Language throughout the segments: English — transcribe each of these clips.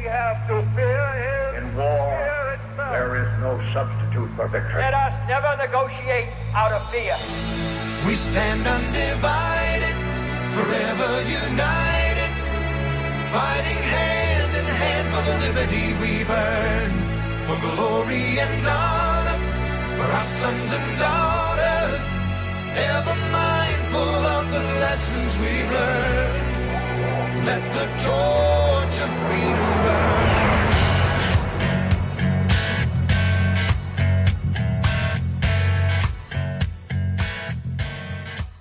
have to fear is in war, fear itself. there is no substitute for victory. Let us never negotiate out of fear. We stand undivided, forever united, fighting hand in hand for the liberty we've earned, for glory and honor, for our sons and daughters, ever mindful of the lessons we've learned. Let the torch of freedom burn.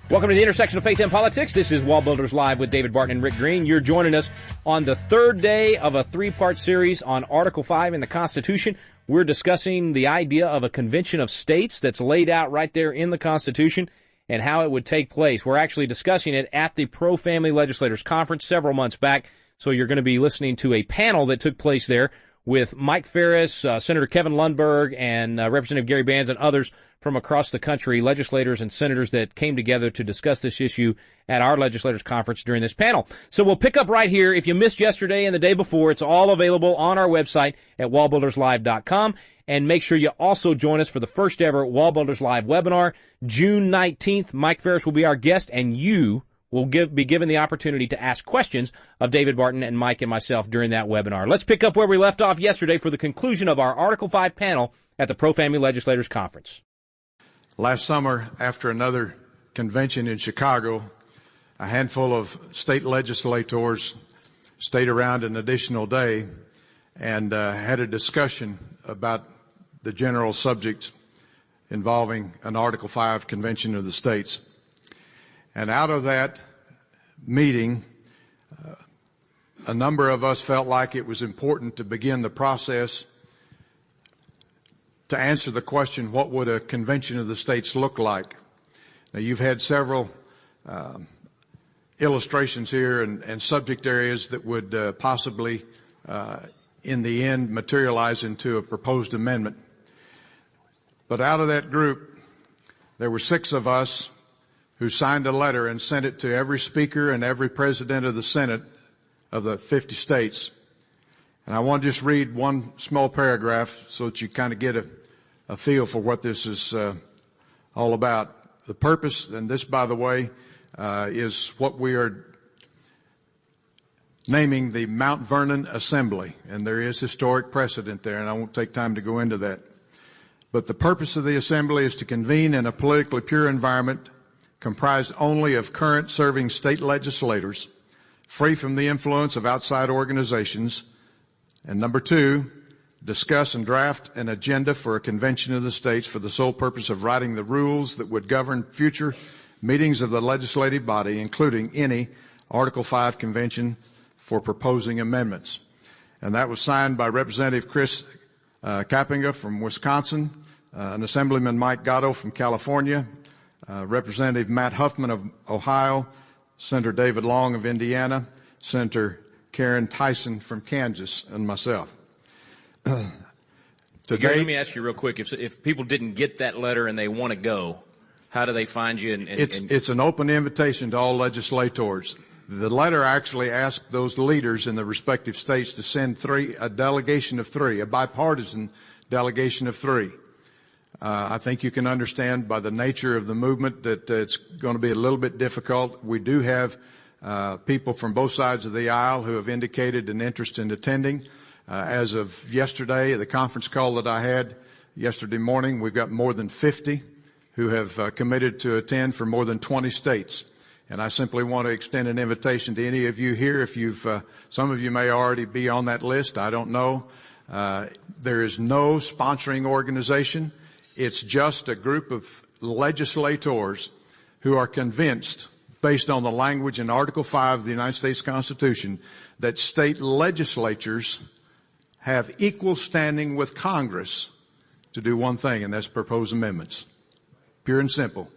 Welcome to the intersection of faith and politics. This is WallBuilders Live with David Barton and Rick Green. You're joining us on the third day of a three-part series on Article 5 in the Constitution. We're discussing the idea of a convention of states that's laid out right there in the Constitution and how it would take place. We're actually discussing it at the Pro-Family Legislators Conference several months back, so you're going to be listening to a panel that took place there with Mike Ferris, Senator Kevin Lundberg, and Representative Gary Bands and others from across the country, legislators and senators that came together to discuss this issue at our legislators conference during this panel. So we'll pick up right here. If you missed yesterday and the day before, it's all available on our website at wallbuilderslive.com. And make sure you also join us for the first ever WallBuilders Live webinar, June 19th. Mike Ferris will be our guest, and you will be given the opportunity to ask questions of David Barton and Mike and myself during that webinar. Let's pick up where we left off yesterday for the conclusion of our Article 5 panel at the Pro-Family Legislators Conference. Last summer, after another convention in Chicago, a handful of state legislators stayed around an additional day and had a discussion about the general subject involving an Article 5 convention of the states. And out of that meeting, a number of us felt like it was important to begin the process to answer the question, what would a convention of the states look like? Now, you've had several illustrations here and subject areas that would possibly, in the end, materialize into a proposed amendment. But out of that group, there were 6 of us who signed a letter and sent it to every speaker and every president of the Senate of the 50 states. And I want to just read one small paragraph so that you kind of get a feel for what this is all about. The purpose, and this, by the way, is what we are naming the Mount Vernon Assembly. And there is historic precedent there, and I won't take time to go into that. But the purpose of the Assembly is to convene in a politically pure environment comprised only of current serving state legislators, free from the influence of outside organizations. And number 2, discuss and draft an agenda for a convention of the states for the sole purpose of writing the rules that would govern future meetings of the legislative body, including any Article 5 convention for proposing amendments. And that was signed by Representative Chris Kappinga from Wisconsin, an Assemblyman Mike Gatto from California, Representative Matt Huffman of Ohio, Senator David Long of Indiana, Senator Karen Tyson from Kansas, and myself. Gary, let me ask you real quick, if people didn't get that letter and they want to go, how do they find you? It's an open invitation to all legislators. The letter actually asked those leaders in the respective states to send a delegation of 3, a bipartisan delegation of 3. I think you can understand by the nature of the movement that it's going to be a little bit difficult. We do have people from both sides of the aisle who have indicated an interest in attending. As of yesterday, the conference call that I had yesterday morning, we've got more than 50 who have committed to attend for more than 20 states. And I simply want to extend an invitation to any of you here. If some of you may already be on that list, I don't know. There is no sponsoring organization. It's just a group of legislators who are convinced, based on the language in Article 5 of the United States Constitution, that state legislatures have equal standing with Congress to do one thing, and that's propose amendments. Pure and simple.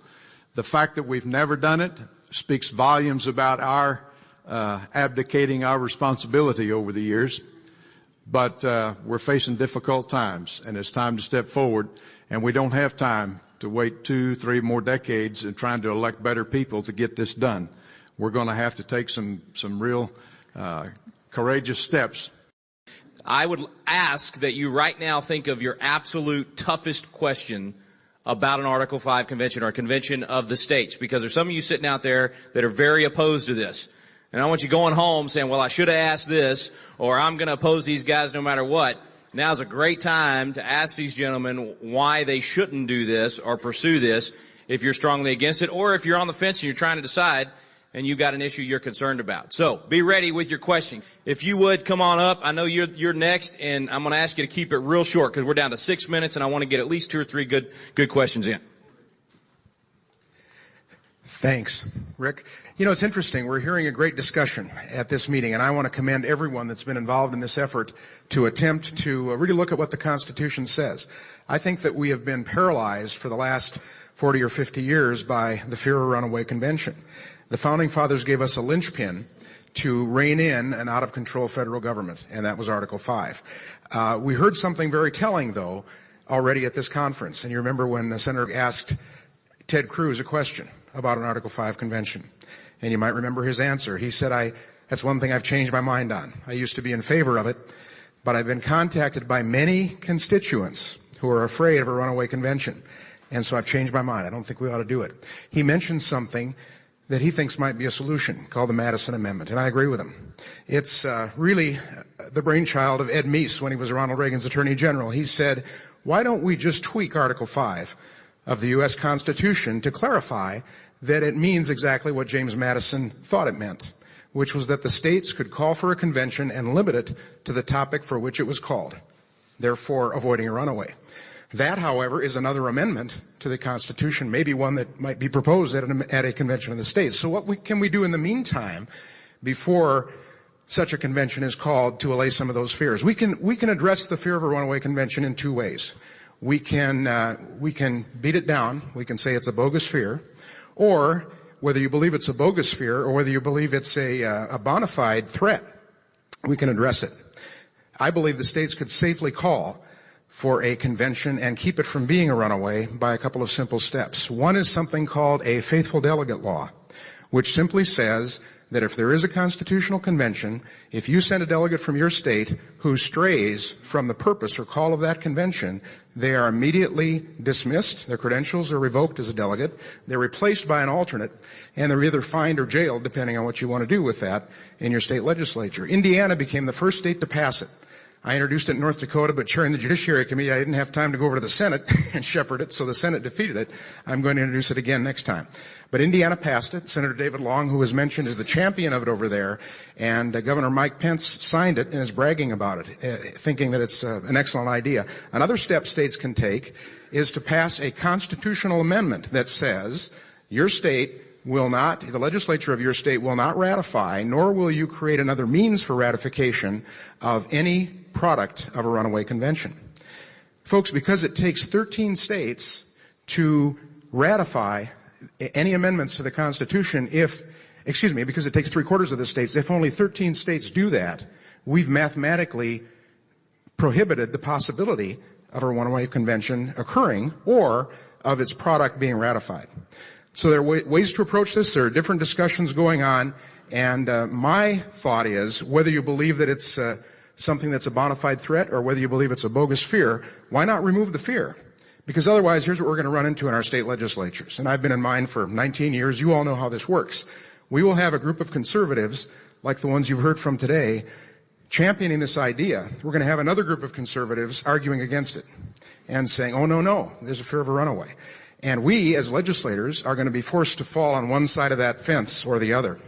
The fact that we've never done it speaks volumes about our abdicating our responsibility over the years. But we're facing difficult times, and it's time to step forward. And we don't have time to wait 2, 3 more decades and trying to elect better people to get this done. We're going to have to take some real courageous steps. I would ask that you right now think of your absolute toughest question about an Article 5 convention or a convention of the states, because there's some of you sitting out there that are very opposed to this. And I want you going home saying, well, I should have asked this, or I'm going to oppose these guys no matter what. Now's a great time to ask these gentlemen why they shouldn't do this or pursue this if you're strongly against it, or if you're on the fence and you're trying to decide and you've got an issue you're concerned about. So be ready with your question. If you would, come on up. I know you're next, and I'm going to ask you to keep it real short because we're down to 6 minutes, and I want to get at least 2 or 3 good questions in. Thanks, Rick. You know, it's interesting. We're hearing a great discussion at this meeting, and I want to commend everyone that's been involved in this effort to attempt to really look at what the Constitution says. I think that we have been paralyzed for the last 40 or 50 years by the fear of a runaway convention. The Founding Fathers gave us a linchpin to rein in an out-of-control federal government, and that was Article 5. We heard something very telling, though, already at this conference. And you remember when the Senator asked Ted Cruz a question about an Article 5 convention. And you might remember his answer. He said, that's one thing I've changed my mind on. I used to be in favor of it, but I've been contacted by many constituents who are afraid of a runaway convention. And so I've changed my mind. I don't think we ought to do it. He mentioned something that he thinks might be a solution called the Madison Amendment, and I agree with him. It's really the brainchild of Ed Meese when he was Ronald Reagan's Attorney General. He said, why don't we just tweak Article 5 of the U.S. Constitution to clarify that it means exactly what James Madison thought it meant, which was that the states could call for a convention and limit it to the topic for which it was called, therefore avoiding a runaway. That, however, is another amendment to the Constitution, maybe one that might be proposed at a convention of the states. So what can we do in the meantime before such a convention is called to allay some of those fears? We can address the fear of a runaway convention in 2 ways. We can beat it down. We can say it's a bogus fear, or whether you believe it's a bogus fear or whether you believe it's a bona fide threat, we can address it. I believe the states could safely call for a convention and keep it from being a runaway by a couple of simple steps. One is something called a faithful delegate law, which simply says that if there is a constitutional convention, if you send a delegate from your state who strays from the purpose or call of that convention, they are immediately dismissed, their credentials are revoked as a delegate, they're replaced by an alternate, and they're either fined or jailed, depending on what you want to do with that in your state legislature. Indiana became the first state to pass it. I introduced it in North Dakota, but chairing the Judiciary Committee, I didn't have time to go over to the Senate and shepherd it, so the Senate defeated it. I'm going to introduce it again next time. But Indiana passed it. Senator David Long, who was mentioned, is the champion of it over there, and Governor Mike Pence signed it and is bragging about it, thinking that it's an excellent idea. Another step states can take is to pass a constitutional amendment that says your state will not, the legislature of your state will not ratify, nor will you create another means for ratification of any product of a runaway convention. Folks, because it takes 13 states to ratify any amendments to the Constitution, because it takes 3/4 of the states, if only 13 states do that, we've mathematically prohibited the possibility of a runaway convention occurring or of its product being ratified. So there are ways to approach this. There are different discussions going on, and my thought is, whether you believe that it's something that's a bona fide threat or whether you believe it's a bogus fear, why not remove the fear? Because otherwise, here's what we're going to run into in our state legislatures. And I've been in mine for 19 years. You all know how this works. We will have a group of conservatives, like the ones you've heard from today, championing this idea. We're going to have another group of conservatives arguing against it and saying, oh, no, there's a fear of a runaway. And we, as legislators, are going to be forced to fall on one side of that fence or the other.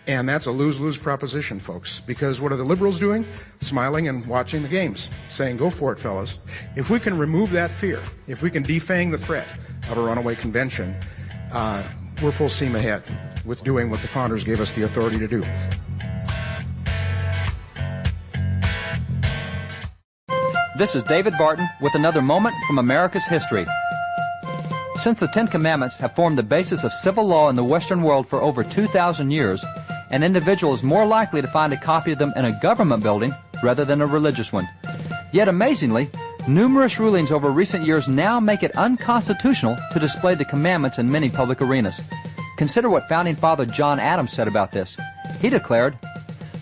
And that's a lose-lose proposition, folks. Because what are the liberals doing? Smiling and watching the games, saying, go for it, fellas. If we can remove that fear, if we can defang the threat of a runaway convention, we're full steam ahead with doing what the founders gave us the authority to do. This is David Barton with another moment from America's history. Since the Ten Commandments have formed the basis of civil law in the Western world for over 2,000 years, an individual is more likely to find a copy of them in a government building rather than a religious one. Yet amazingly, numerous rulings over recent years now make it unconstitutional to display the commandments in many public arenas. Consider what Founding Father John Adams said about this. He declared,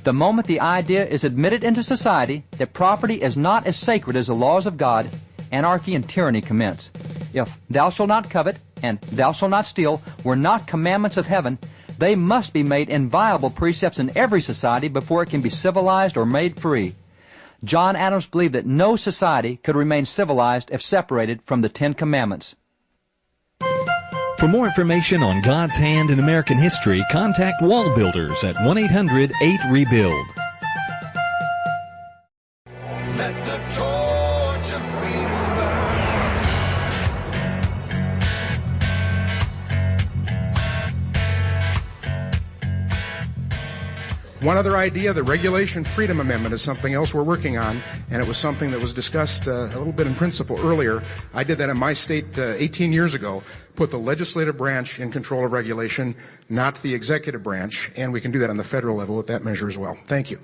The moment the idea is admitted into society that property is not as sacred as the laws of God, anarchy and tyranny commence. If thou shalt not covet and thou shalt not steal were not commandments of heaven, they must be made inviolable precepts in every society before it can be civilized or made free. John Adams believed that no society could remain civilized if separated from the Ten Commandments. For more information on God's hand in American history, contact WallBuilders at 1-800-8-REBUILD. Let the torch of freedom burn. One other idea, the Regulation Freedom Amendment, is something else we're working on, and it was something that was discussed a little bit in principle earlier. I did that in my state 18 years ago, put the legislative branch in control of regulation, not the executive branch, and we can do that on the federal level with that measure as well. Thank you.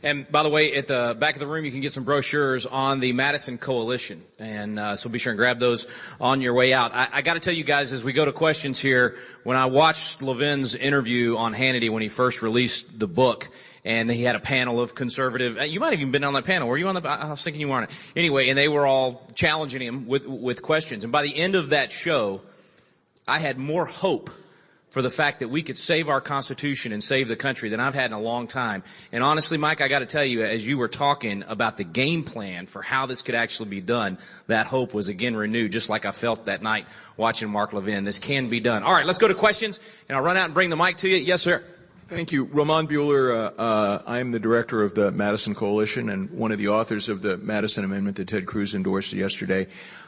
And by the way, at the back of the room, you can get some brochures on the Madison Coalition. And so be sure and grab those on your way out. I got to tell you guys, as we go to questions here, when I watched Levin's interview on Hannity when he first released the book, and he had a panel of conservative, you might have even been on that panel. Were you on the, I was thinking you were on it. Anyway, and they were all challenging him with questions. And by the end of that show, I had more hope for the fact that we could save our Constitution and save the country than I've had in a long time. And honestly, Mike, I got to tell you, as you were talking about the game plan for how this could actually be done, that hope was again renewed, just like I felt that night watching Mark Levin. This can be done. All right, let's go to questions, and I'll run out and bring the mic to you. Yes, sir. Thank you. Roman Buehler, I'm the director of the Madison Coalition and one of the authors of the Madison Amendment that Ted Cruz endorsed yesterday.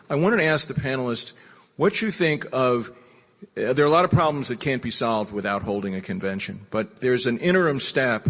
I wanted to ask the panelists what you think of there are a lot of problems that can't be solved without holding a convention, but there's an interim step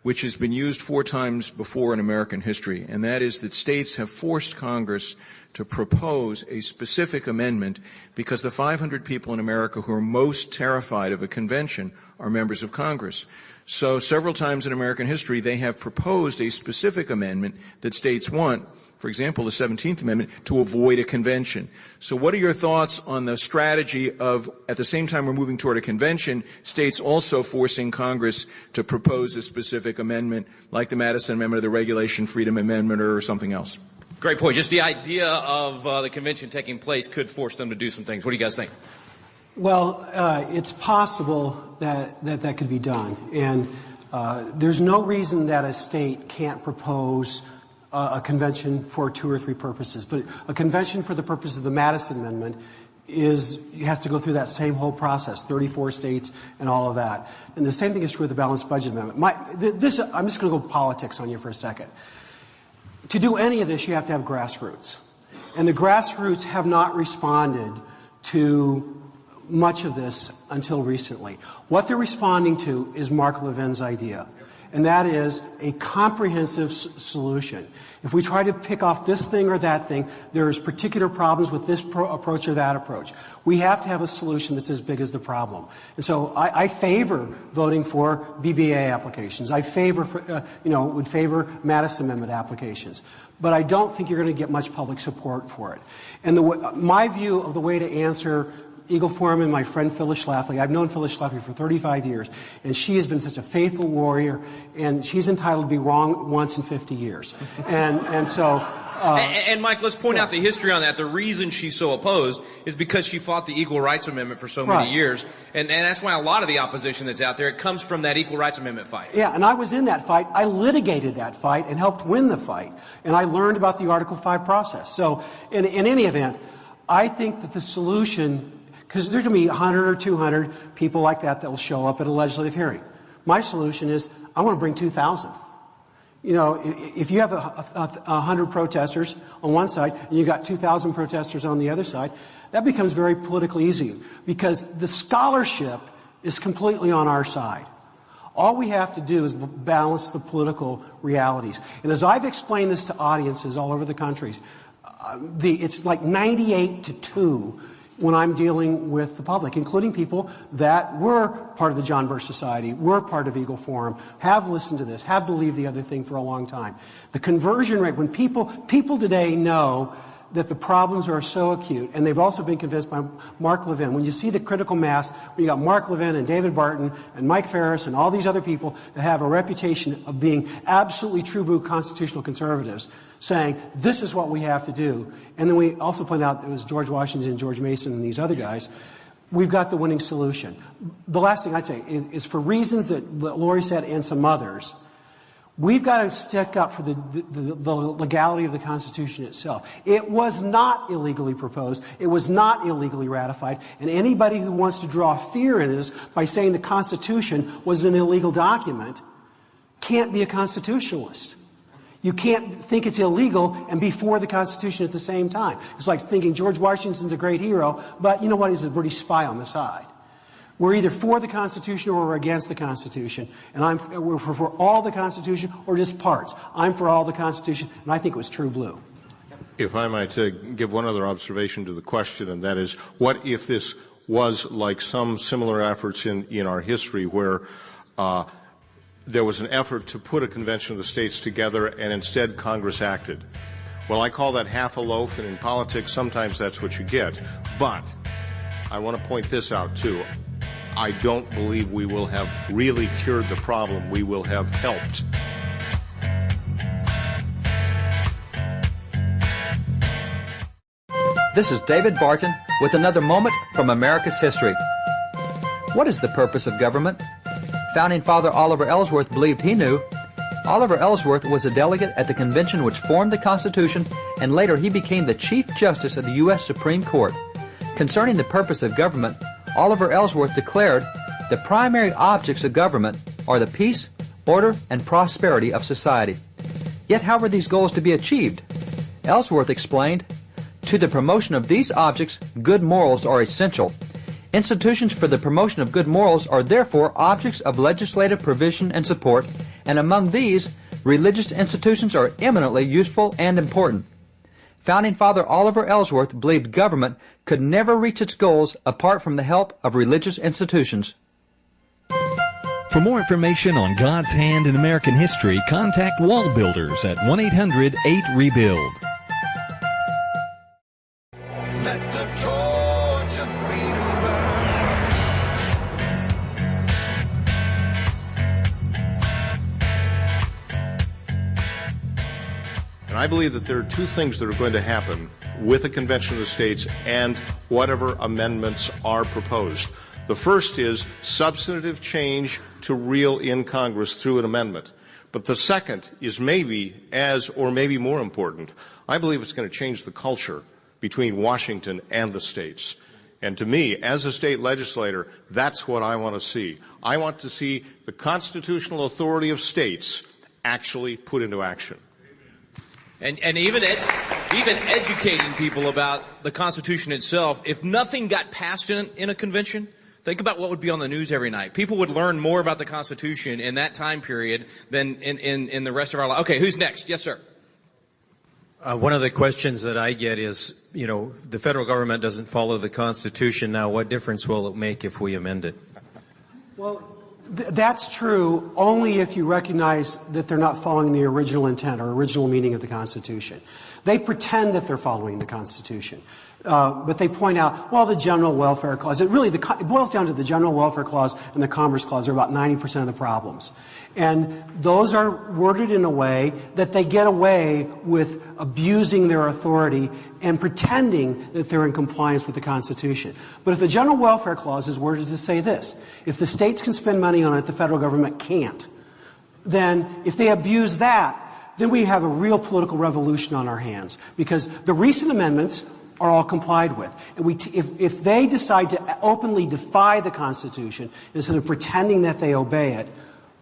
which has been used 4 times before in American history, and that is that states have forced Congress to propose a specific amendment because the 500 people in America who are most terrified of a convention are members of Congress. So several times in American history, they have proposed a specific amendment that states want, for example, the 17th Amendment, to avoid a convention. So what are your thoughts on the strategy of, at the same time we're moving toward a convention, states also forcing Congress to propose a specific amendment, like the Madison Amendment or the Regulation Freedom Amendment or something else? Great point. Just the idea of the convention taking place could force them to do some things. What do you guys think? Well, it's possible that could be done. And there's no reason that a state can't propose a convention for 2 or 3 purposes. But a convention for the purpose of the Madison Amendment has to go through that same whole process, 34 states and all of that. And the same thing is true with the Balanced Budget Amendment. I'm just going to go politics on you for a second. To do any of this, you have to have grassroots. And the grassroots have not responded to much of this until recently. What they're responding to is Mark Levin's idea, and that is a comprehensive solution. If we try to pick off this thing or that thing, there's particular problems with this approach or that approach. We have to have a solution that's as big as the problem. And so I favor voting for BBA applications. I would favor Madison Amendment applications. But I don't think you're going to get much public support for it. And my view of the way to answer Eagle Forum and my friend Phyllis Schlafly. I've known Phyllis Schlafly for 35 years, and she has been such a faithful warrior, and she's entitled to be wrong once in 50 years. And so... And Mike, let's point out the history on that. The reason she's so opposed is because she fought the Equal Rights Amendment for so many years, and that's why a lot of the opposition that's out there, it comes from that Equal Rights Amendment fight. Yeah, and I was in that fight. I litigated that fight and helped win the fight, and I learned about the Article 5 process. So in any event, I think that the solution... Because there's going to be 100 or 200 people like that will show up at a legislative hearing. My solution is I want to bring 2,000. You know, if you have 100 protesters on one side and you got 2,000 protesters on the other side, that becomes very politically easy because the scholarship is completely on our side. All we have to do is balance the political realities. And as I've explained this to audiences all over the country, it's like 98-2 when I'm dealing with the public, including people that were part of the John Birch Society, were part of Eagle Forum, have listened to this, have believed the other thing for a long time. The conversion rate, when people today know that the problems are so acute, and they've also been convinced by Mark Levin. When you see the critical mass, when you got Mark Levin and David Barton and Mike Ferris and all these other people that have a reputation of being absolutely true blue constitutional conservatives, saying this is what we have to do, and then we also point out it was George Washington, George Mason, and these other guys, we've got the winning solution. The last thing I'd say is for reasons that Lori said and some others, we've got to stick up for the legality of the Constitution itself. It was not illegally proposed. It was not illegally ratified. And anybody who wants to draw fear in us by saying the Constitution was an illegal document can't be a constitutionalist. You can't think it's illegal and be for the Constitution at the same time. It's like thinking George Washington's a great hero, but you know what? He's a British spy on the side. We're either for the Constitution or we're against the Constitution. And we're for all the Constitution or just parts. I'm for all the Constitution, and I think it was true blue. If I might give one other observation to the question, and that is, what if this was like some similar efforts in our history where there was an effort to put a convention of the states together and instead Congress acted? Well, I call that half a loaf, and in politics sometimes that's what you get. But I want to point this out too. I don't believe we will have really cured the problem. We will have helped. This is David Barton with another moment from America's history. What is the purpose of government? Founding Father Oliver Ellsworth believed he knew. Oliver Ellsworth was a delegate at the convention which formed the Constitution, and later he became the Chief Justice of the U.S. Supreme Court. Concerning the purpose of government, Oliver Ellsworth declared, "The primary objects of government are the peace, order, and prosperity of society." Yet how were these goals to be achieved? Ellsworth explained, "To the promotion of these objects, good morals are essential. Institutions for the promotion of good morals are therefore objects of legislative provision and support, and among these, religious institutions are eminently useful and important." Founding Father Oliver Ellsworth believed government could never reach its goals apart from the help of religious institutions. For more information on God's hand in American history, contact WallBuilders at 1-800-8-REBUILD. Let the torch of freedom And I believe that there are two things that are going to happen with the Convention of the States and whatever amendments are proposed. The first is substantive change to reel in Congress through an amendment. But the second is maybe as or maybe more important. I believe it's going to change the culture between Washington and the states. And to me, as a state legislator, that's what I want to see. I want to see the constitutional authority of states actually put into action. And even educating people about the Constitution itself. If nothing got passed in a convention, think about what would be on the news every night. People would learn more about the Constitution in that time period than in the rest of our life. Okay, who's next? Yes, sir. One of the questions that I get is, the federal government doesn't follow the Constitution. Now, what difference will it make if we amend it? Well, that's true only if you recognize that they're not following the original intent or original meaning of the Constitution. They pretend that they're following the Constitution. But they point out, well, the General Welfare Clause. It boils down to the General Welfare Clause and the Commerce Clause are about 90% of the problems. And those are worded in a way that they get away with abusing their authority and pretending that they're in compliance with the Constitution. But if the General Welfare Clause is worded to say this, if the states can spend money on it, the federal government can't, then if they abuse that, then we have a real political revolution on our hands. Because the recent amendments are all complied with. And if they decide to openly defy the Constitution instead of pretending that they obey it,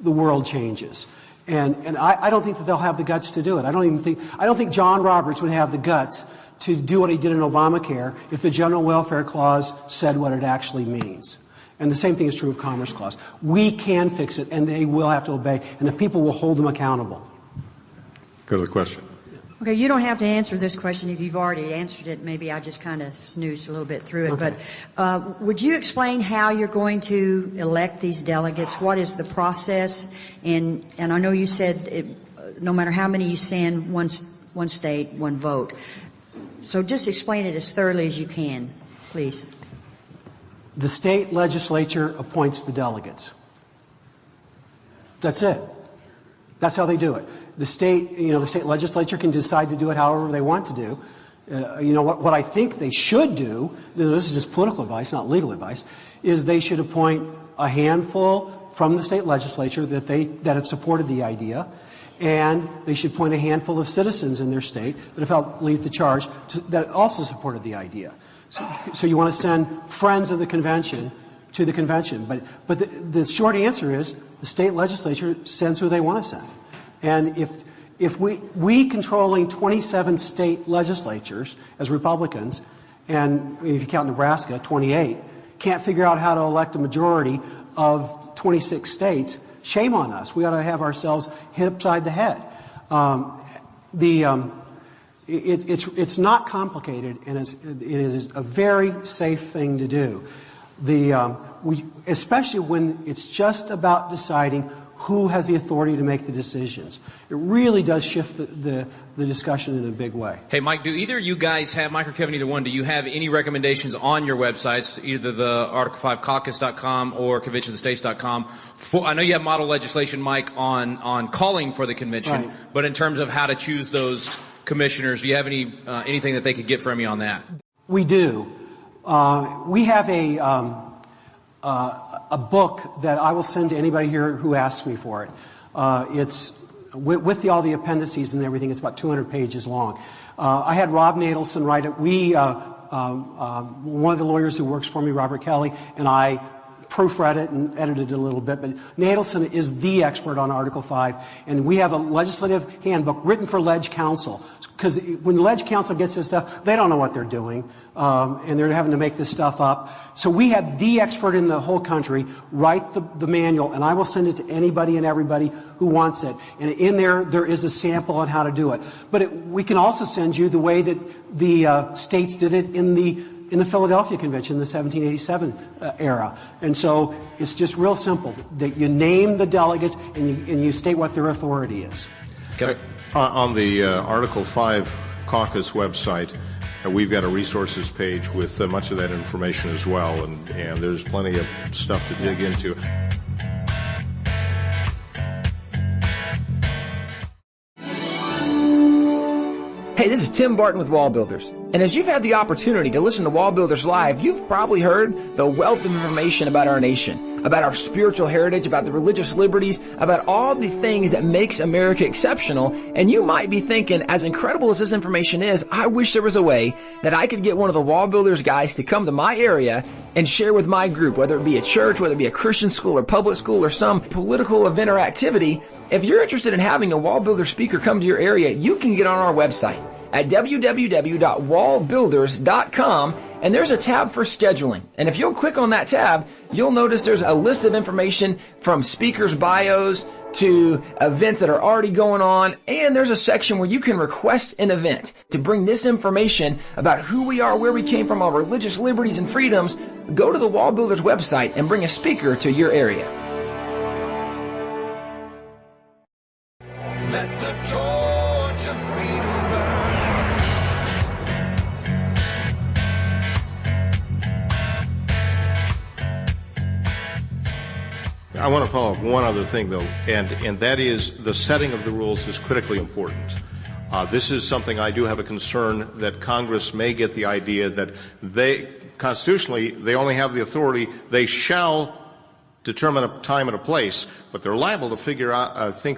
the world changes. And I don't think that they'll have the guts to do it. I don't think John Roberts would have the guts to do what he did in Obamacare if the General Welfare Clause said what it actually means. And the same thing is true of Commerce Clause. We can fix it, and they will have to obey, and the people will hold them accountable. Go to the question. Okay, you don't have to answer this question if you've already answered it. Maybe I just kind of snoozed a little bit through it. Okay. But would you explain how you're going to elect these delegates? What is the process? And I know you said no matter how many you send, one state, one vote. So just explain it as thoroughly as you can, please. The state legislature appoints the delegates. That's it. That's how they do it. The state legislature can decide to do it however they want to do. What I think they should do, this is just political advice, not legal advice, is they should appoint a handful from the state legislature that have supported the idea, and they should appoint a handful of citizens in their state that have helped lead the charge that also supported the idea. So you want to send friends of the convention to the convention, but the short answer is the state legislature sends who they want to send, and if we controlling 27 state legislatures as Republicans, and if you count Nebraska, 28, can't figure out how to elect a majority of 26 states, shame on us. We ought to have ourselves hit upside the head. It's not complicated, and it is a very safe thing to do. Especially when it's just about deciding who has the authority to make the decisions. It really does shift the discussion in a big way. Hey, Mike, do either of you guys have, Mike or Kevin, either one, do you have any recommendations on your websites, either the Article5Caucus.com or ConventionOfTheStates.com? I know you have model legislation, Mike, on calling for the convention, right, but in terms of how to choose those commissioners, do you have anything that they could get from you on that? We do. We have a book that I will send to anybody here who asks me for it. It's with all the appendices and everything. It's about 200 pages long. I had Rob Nadelson write it. One of the lawyers who works for me, Robert Kelly, and I proofread it and edited it a little bit, but Nadelson is the expert on Article 5, and we have a legislative handbook written for Leg Council, because when the Leg Council gets this stuff, they don't know what they're doing, and they're having to make this stuff up. So we have the expert in the whole country write the manual, and I will send it to anybody and everybody who wants it. And in there is a sample on how to do it. But we can also send you the way that the states did it in the Philadelphia Convention, the 1787 era. And so it's just real simple, that you name the delegates and you state what their authority is. Okay. On the Article 5 Caucus website, we've got a resources page with much of that information as well, and there's plenty of stuff to dig into. Hey, this is Tim Barton with WallBuilders. And as you've had the opportunity to listen to WallBuilders Live, you've probably heard the wealth of information about our nation, about our spiritual heritage, about the religious liberties, about all the things that makes America exceptional. And you might be thinking, as incredible as this information is, I wish there was a way that I could get one of the WallBuilders guys to come to my area and share with my group, whether it be a church, whether it be a Christian school or public school or some political event or activity. If you're interested in having a WallBuilder speaker come to your area, you can get on our website at www.wallbuilders.com, and there's a tab for scheduling. And if you'll click on that tab, you'll notice there's a list of information from speakers' bios to events that are already going on, and there's a section where you can request an event to bring this information about who we are, where we came from, our religious liberties and freedoms. Go to the WallBuilders website and bring a speaker to your area. Let the torch of freedom burn. I want to follow up one other thing, though, and that is the setting of the rules is critically important. This is something I do have a concern that Congress may get the idea that constitutionally, they only have the authority, they shall determine a time and a place, but they're liable to think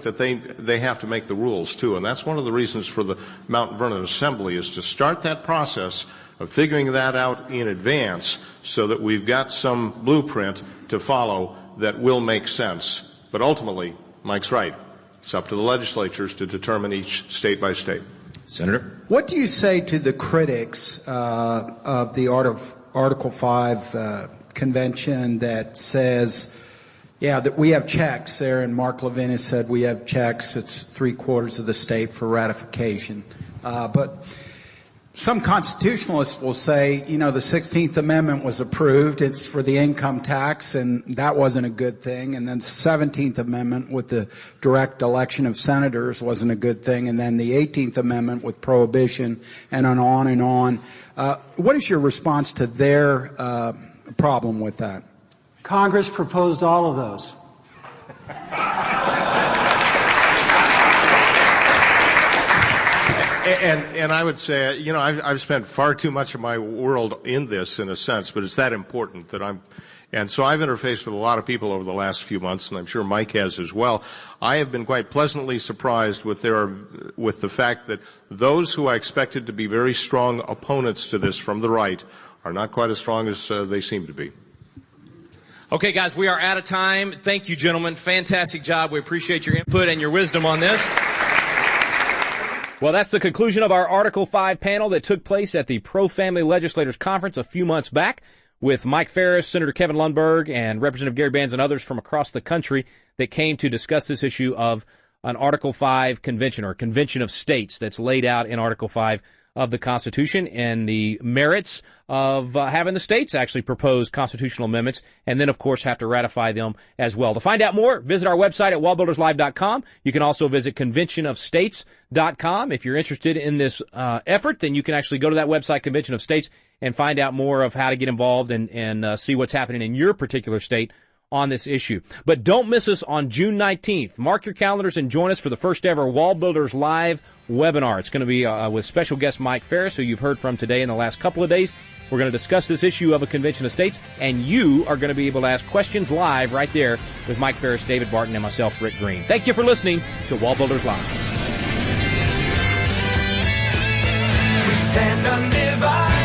that they have to make the rules too. And that's one of the reasons for the Mount Vernon Assembly, is to start that process of figuring that out in advance so that we've got some blueprint to follow that will make sense. But ultimately, Mike's right. It's up to the legislatures to determine each state by state. Senator? What do you say to the critics of the Article 5 convention that says, yeah, that we have checks there, and Mark Levin has said we have checks, it's 3/4 of the state for ratification. But some constitutionalists will say, you know, the 16th Amendment was approved. It's for the income tax, and that wasn't a good thing. And then the 17th Amendment with the direct election of senators wasn't a good thing. And then the 18th Amendment with prohibition, and on and on. What is your response to their problem with that? Congress proposed all of those. And I would say, you know, I've spent far too much of my world in this, in a sense, but it's that important that and so I've interfaced with a lot of people over the last few months, and I'm sure Mike has as well. I have been quite pleasantly surprised with the fact that those who I expected to be very strong opponents to this from the right are not quite as strong as they seem to be. Okay, guys, we are out of time. Thank you, gentlemen. Fantastic job. We appreciate your input and your wisdom on this. Well, that's the conclusion of our Article 5 panel that took place at the Pro-Family Legislators Conference a few months back with Mike Ferris, Senator Kevin Lundberg, and Representative Gary Bands and others from across the country that came to discuss this issue of an Article 5 convention or convention of states that's laid out in Article 5 of the Constitution and the merits of having the states actually propose constitutional amendments and then, of course, have to ratify them as well. To find out more, visit our website at wallbuilderslive.com. You can also visit conventionofstates.com. If you're interested in this effort, then you can actually go to that website, Convention of States, and find out more of how to get involved and see what's happening in your particular state on this issue. But don't miss us on June 19th. Mark your calendars and join us for the first ever WallBuilders Live webinar. It's going to be with special guest Mike Ferris, who you've heard from today in the last couple of days. We're going to discuss this issue of a convention of states, and you are going to be able to ask questions live right there with Mike Ferris, David Barton, and myself, Rick Green. Thank you for listening to WallBuilders Live. We stand undivided.